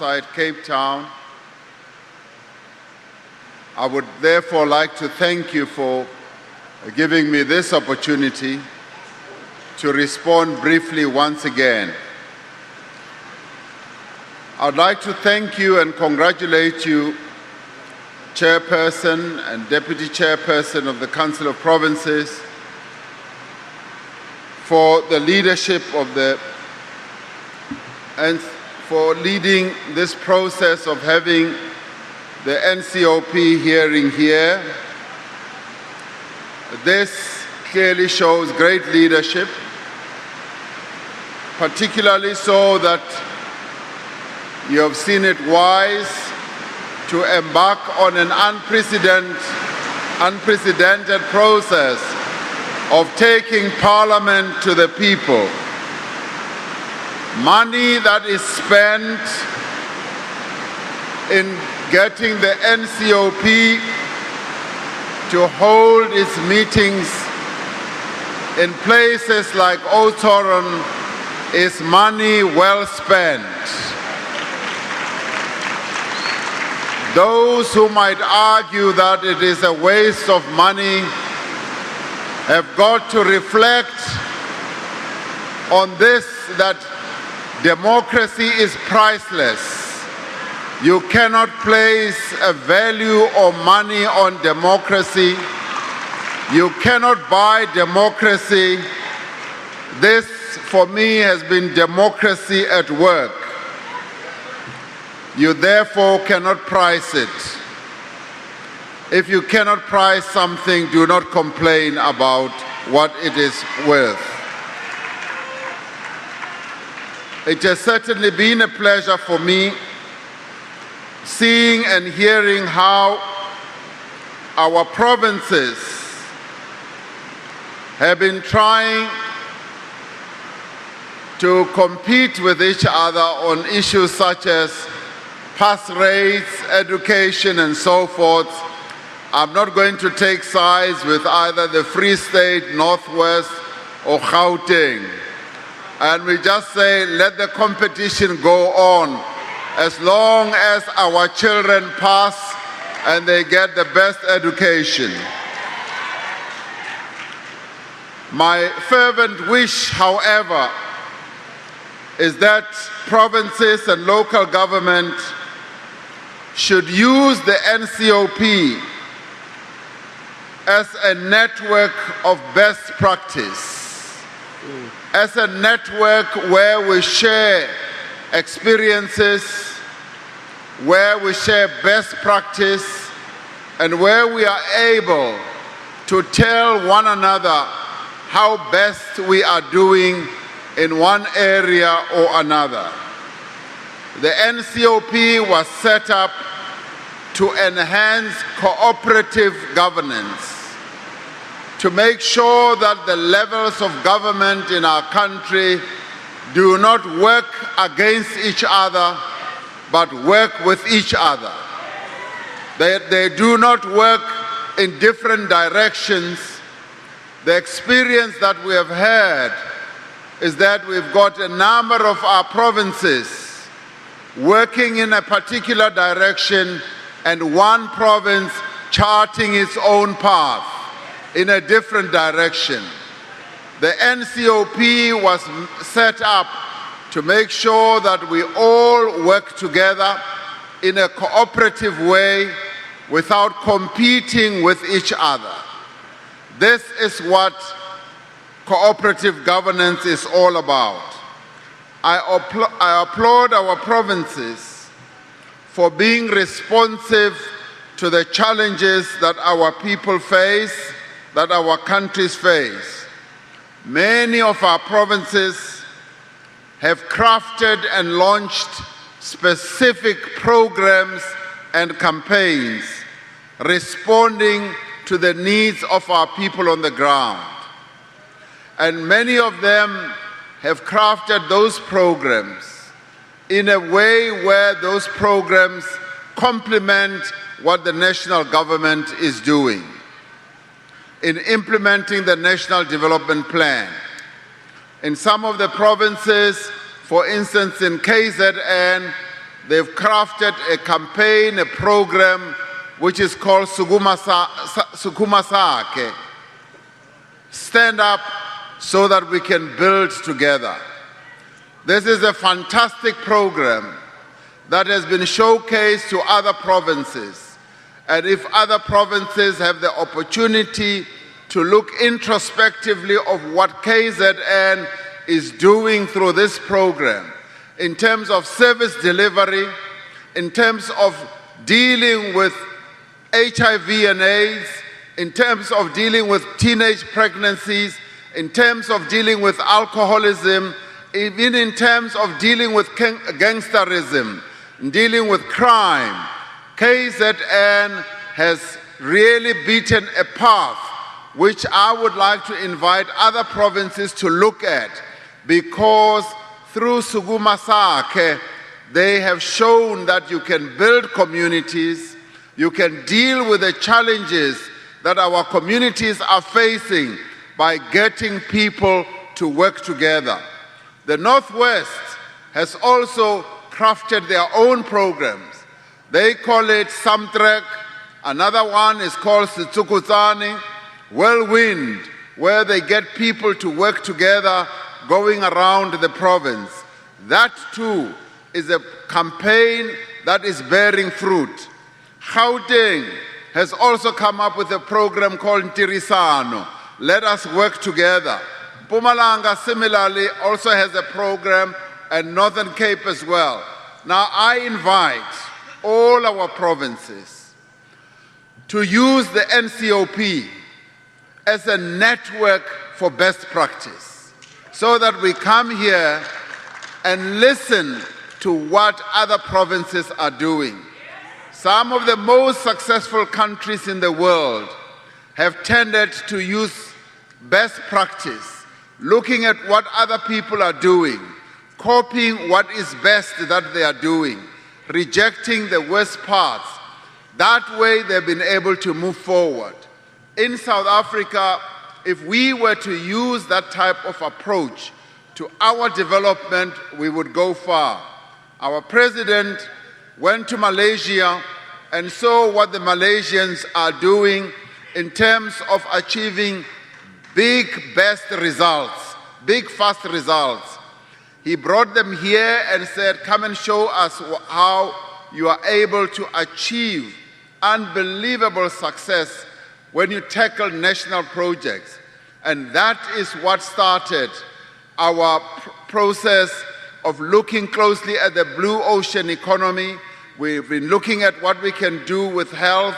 outside Cape Town. I would therefore like to thank you for giving me this opportunity to respond briefly once again. I'd like to thank you and congratulate you, Chairperson and Deputy Chairperson of the Council of Provinces, for the leadership of and for leading this process of having the NCOP hearing here. This clearly shows great leadership, particularly so that you have seen it wise to embark on an unprecedented process of taking Parliament to the people. Money that is spent in getting the NCOP to hold its meetings in places like Oudtshoorn is money well spent. Those who might argue that it is a waste of money have got to reflect on this, that democracy is priceless. You cannot place a value or money on democracy. You cannot buy democracy. This, for me, has been democracy at work. You therefore cannot price it. If you cannot price something, do not complain about what it is worth. It has certainly been a pleasure for me seeing and hearing how our provinces have been trying to compete with each other on issues such as pass rates, education, and so forth. I'm not going to take sides with either the Free State, Northwest, or Gauteng. And we just say, let the competition go on, as long as our children pass and they get the best education. My fervent wish, however, is that provinces and local government should use the NCOP as a network of best practice, as a network where we share experiences, where we share best practice, and where we are able to tell one another how best we are doing in one area or another. The NCOP was set up to enhance cooperative governance, to make sure that the levels of government in our country do not work against each other, but work with each other. They do not work in different directions. The experience that we have had is that we've got a number of our provinces working in a particular direction and one province charting its own path in a different direction. The NCOP was set up to make sure that we all work together in a cooperative way without competing with each other. This is what cooperative governance is all about. I applaud our provinces for being responsive to the challenges that our people face, that our countries face. Many of our provinces have crafted and launched specific programs and campaigns responding to the needs of our people on the ground. And many of them have crafted those programs in a way where those programs complement what the national government is doing. In implementing the National Development Plan, in some of the provinces, for instance in KZN, they've crafted a campaign, a program, which is called Sukuma Sake. Stand up so that we can build together. This is a fantastic program that has been showcased to other provinces. And if other provinces have the opportunity to look introspectively of what KZN is doing through this program, in terms of service delivery, in terms of dealing with HIV and AIDS, in terms of dealing with teenage pregnancies, in terms of dealing with alcoholism, even in terms of dealing with gangsterism, dealing with crime, KZN has really beaten a path which I would like to invite other provinces to look at, because through Sukuma Sake, they have shown that you can build communities, you can deal with the challenges that our communities are facing by getting people to work together. The Northwest has also crafted their own programs. They call it Samtrek, another one is called Sitsukutsani, Whirlwind, where they get people to work together going around the province. That too is a campaign that is bearing fruit. Gauteng has also come up with a program called Ntirisano, Let Us Work Together. Mpumalanga similarly also has a program, and Northern Cape as well. Now I invite all our provinces to use the NCOP as a network for best practice, so that we come here and listen to what other provinces are doing. Some of the most successful countries in the world have tended to use best practice, looking at what other people are doing, copying what is best that they are doing, rejecting the worst parts. That way they've been able to move forward. In South Africa, if we were to use that type of approach to our development, we would go far. Our president went to Malaysia and saw what the Malaysians are doing in terms of achieving big, best results, big, fast results. He brought them here and said, come and show us how you are able to achieve unbelievable success when you tackle national projects. And that is what started our process of looking closely at the blue ocean economy. We've been looking at what we can do with health.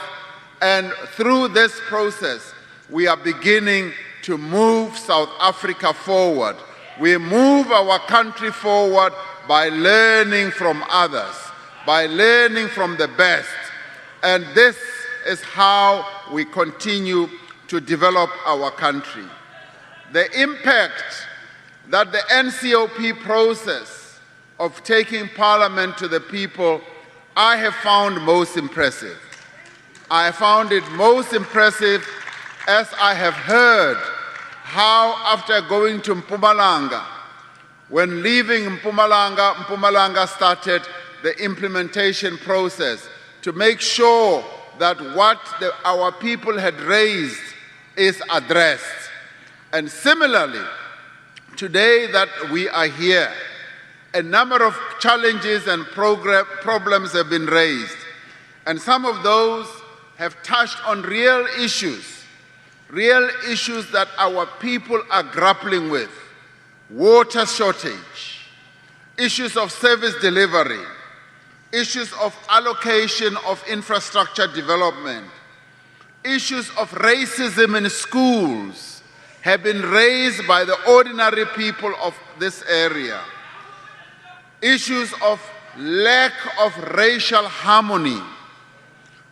And through this process, we are beginning to move South Africa forward. We move our country forward by learning from others, by learning from the best. And this is how we continue to develop our country. The impact that the NCOP process of taking Parliament to the people, I have found most impressive. I found it most impressive as I have heard how after going to Mpumalanga, when leaving Mpumalanga, Mpumalanga started the implementation process to make sure that what our people had raised is addressed. And similarly, today that we are here, a number of challenges and problems have been raised. And some of those have touched on real issues that our people are grappling with. Water shortage, issues of service delivery, issues of allocation of infrastructure development, issues of racism in schools have been raised by the ordinary people of this area. Issues of lack of racial harmony.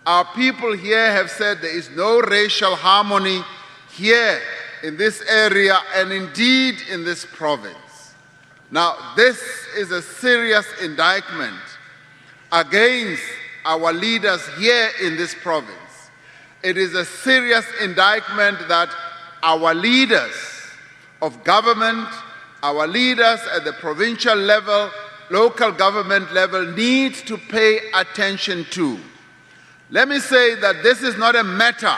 Our people here have said there is no racial harmony here in this area and indeed in this province. Now, this is a serious indictment against our leaders here in this province. It is a serious indictment that our leaders of government, our leaders at the provincial level local government level need to pay attention to. Let me say that this is not a matter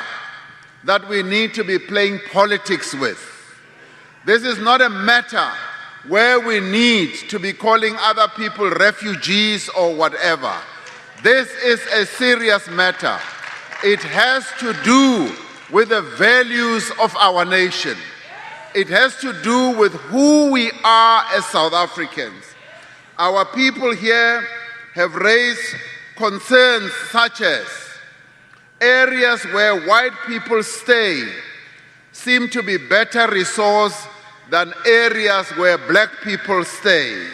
that we need to be playing politics with. This is not a matter where we need to be calling other people refugees or whatever. This is a serious matter. It has to do with the values of our nation. It has to do with who we are as South Africans. Our people here have raised concerns such as areas where white people stay seem to be better resourced than areas where black people stay,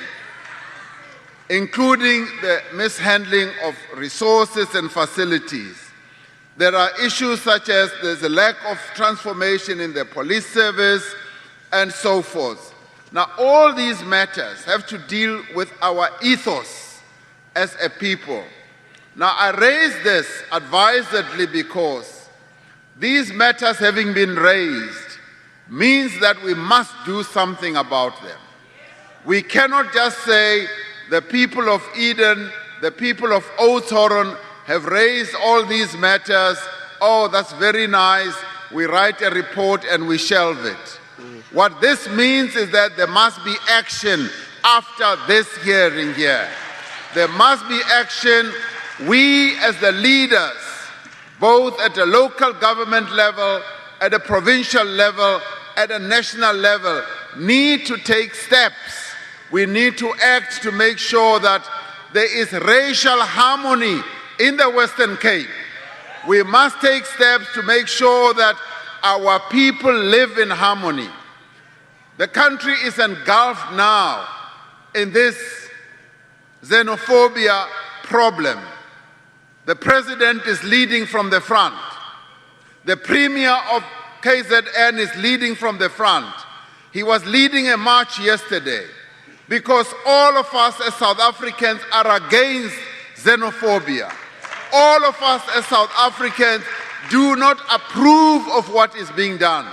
including the mishandling of resources and facilities. There are issues such as there's a lack of transformation in the police service and so forth. Now, all these matters have to deal with our ethos as a people. Now, I raise this advisedly because these matters having been raised means that we must do something about them. We cannot just say the people of Eden, the people of Oudtshoorn have raised all these matters. Oh, that's very nice. We write a report and we shelve it. What this means is that there must be action after this hearing here. There must be action. We as the leaders, both at the local government level, at the provincial level, at a national level, need to take steps. We need to act to make sure that there is racial harmony in the Western Cape. We must take steps to make sure that our people live in harmony. The country is engulfed now in this xenophobia problem. The president is leading from the front. The premier of KZN is leading from the front. He was leading a march yesterday because all of us as South Africans are against xenophobia. All of us as South Africans do not approve of what is being done.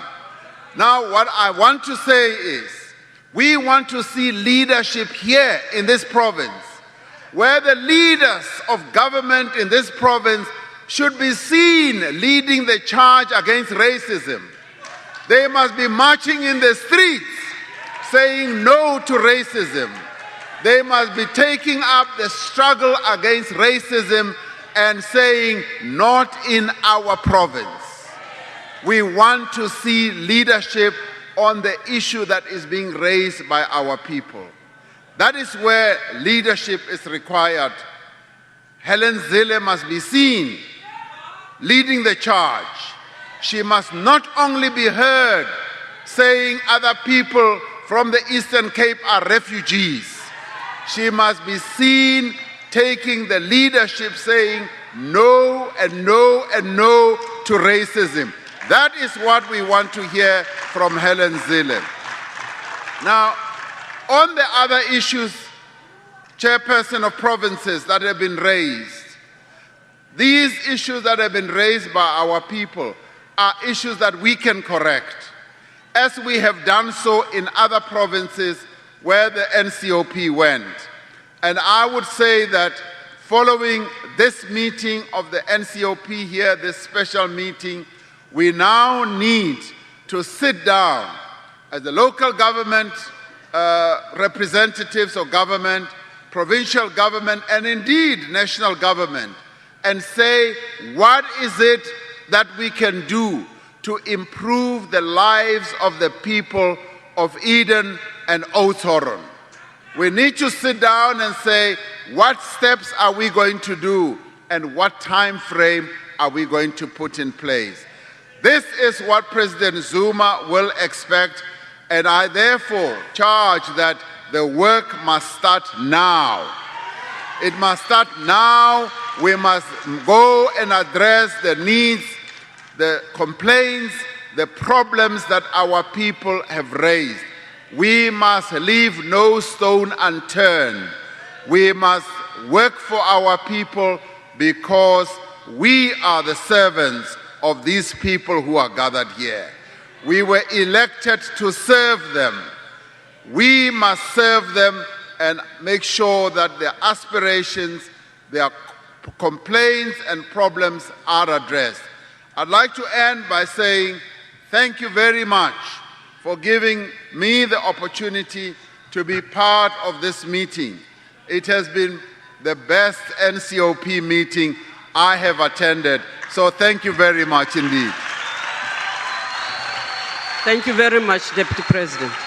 Now, what I want to say is, we want to see leadership here in this province, where the leaders of government in this province should be seen leading the charge against racism. They must be marching in the streets saying no to racism. They must be taking up the struggle against racism and saying, not in our province. We want to see leadership on the issue that is being raised by our people. That is where leadership is required. Helen Zille must be seen leading the charge. She must not only be heard saying other people from the Eastern Cape are refugees. She must be seen taking the leadership saying no and no and no to racism. That is what we want to hear from Helen Zille. Now, on the other issues, Chairperson of provinces that have been raised, these issues that have been raised by our people are issues that we can correct, as we have done so in other provinces where the NCOP went. And I would say that following this meeting of the NCOP here, this special meeting, we now need to sit down as the local government representatives of government, provincial government, and indeed national government, and say, what is it that we can do to improve the lives of the people of Eden and Oudtshoorn? We need to sit down and say, what steps are we going to do and what time frame are we going to put in place? This is what President Zuma will expect, and I therefore charge that the work must start now. It must start now. We must go and address the needs, the complaints, the problems that our people have raised. We must leave no stone unturned. We must work for our people because we are the servants of these people who are gathered here. We were elected to serve them. We must serve them and make sure that their aspirations, their complaints and problems are addressed. I'd like to end by saying thank you very much for giving me the opportunity to be part of this meeting. It has been the best NCOP meeting I have attended, so thank you very much indeed. Thank you very much, Deputy President.